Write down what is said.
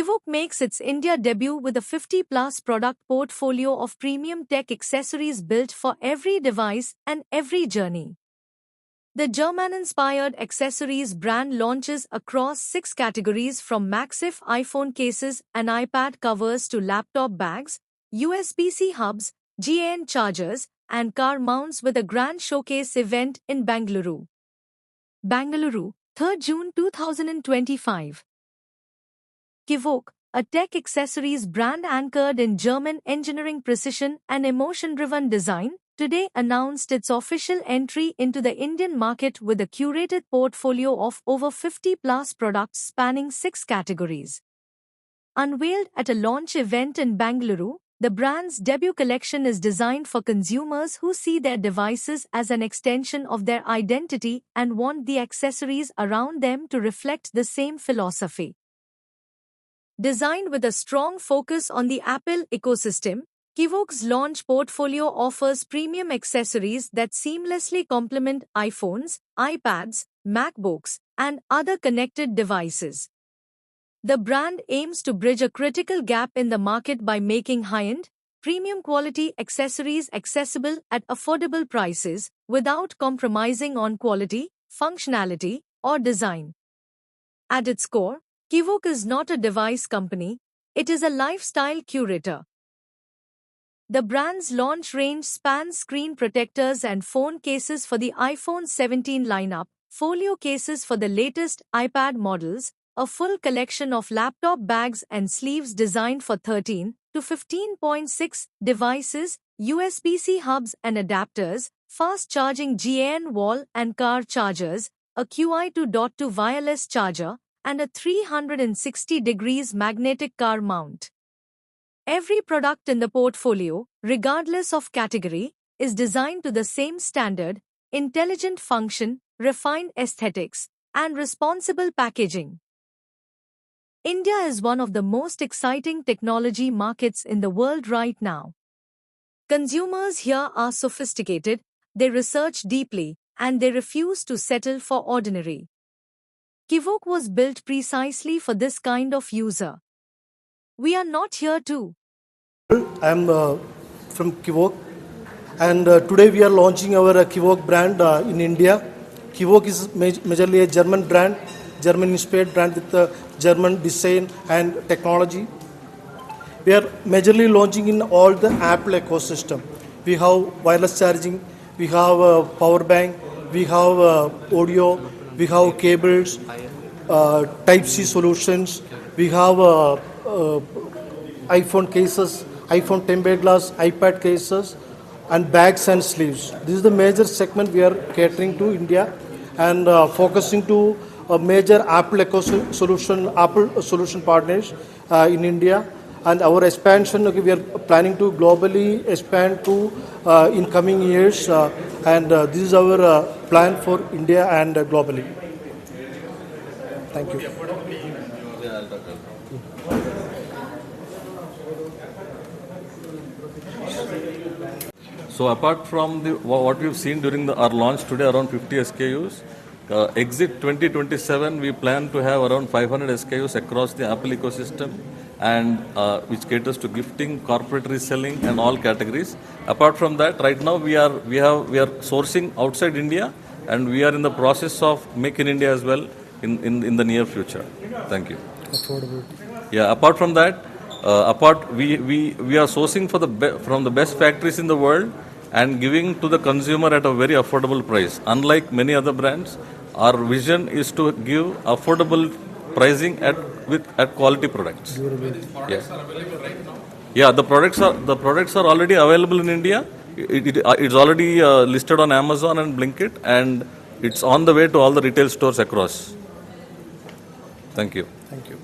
Kivok makes its India debut with a 50-plus product portfolio of premium tech accessories built for every device and every journey. The German-inspired accessories brand launches across 6 categories from MagSafe iPhone cases and iPad covers to laptop bags, USB-C hubs, GAN chargers, and car mounts with a grand showcase event in Bengaluru. Bengaluru, 3rd June 2025. Kivok, a tech accessories brand anchored in German engineering precision and emotion-driven design, today announced its official entry into the Indian market with a curated portfolio of over 50-plus products spanning 6 categories. Unveiled at a launch event in Bengaluru, the brand's debut collection is designed for consumers who see their devices as an extension of their identity and want the accessories around them to reflect the same philosophy. Designed with a strong focus on the Apple ecosystem, Kivok's launch portfolio offers premium accessories that seamlessly complement iPhones, iPads, MacBooks, and other connected devices. The brand aims to bridge a critical gap in the market by making high-end, premium-quality accessories accessible at affordable prices without compromising on quality, functionality, or design. At its core, Kivok is not a device company, it is a lifestyle curator. The brand's launch range spans screen protectors and phone cases for the iPhone 17 lineup, folio cases for the latest iPad models, a full collection of laptop bags and sleeves designed for 13 to 15.6 devices, USB-C hubs and adapters, fast-charging GAN wall and car chargers, a QI2.2 wireless charger, and a 360 degrees magnetic car mount. Every product in the portfolio, regardless of category, is designed to the same standard: intelligent function, refined aesthetics, and responsible packaging. India is one of the most exciting technology markets in the world right now. Consumers here are sophisticated, they research deeply, and they refuse to settle for ordinary. Kivok was built precisely for this kind of user. We are not here to. I am from Kivok, and today we are launching our Kivok brand in India. Kivok is majorly a German brand, German-inspired brand with German design and technology. We are majorly launching in all the Apple ecosystem. We have wireless charging, we have power bank, we have audio, we have cables, Type-C solutions, we have iPhone cases, iPhone tempered glass, iPad cases, and bags and sleeves. This is the major segment we are catering to India and focusing to a major Apple solution partners in India. And our expansion, we are planning to globally expand to in coming years, and this is our plan for India and globally. Thank you. So apart from what we've seen during our launch today, around 50 SKUs, exit 2027, we plan to have around 500 SKUs across the Apple ecosystem, and which caters to gifting, corporate reselling, and all categories. Apart from that, right now we are sourcing outside India, and we are in the process of Make in India as well in the near future. Thank you. Affordability. Yeah. Apart from that, we are sourcing from the best factories in the world and giving to the consumer at a very affordable price. Unlike many other brands, our vision is to give affordable pricing at quality products. Yes. Yeah, the products are already available in India. It's already listed on Amazon and Blinkit, and it's on the way to all the retail stores across. Thank you. Thank you.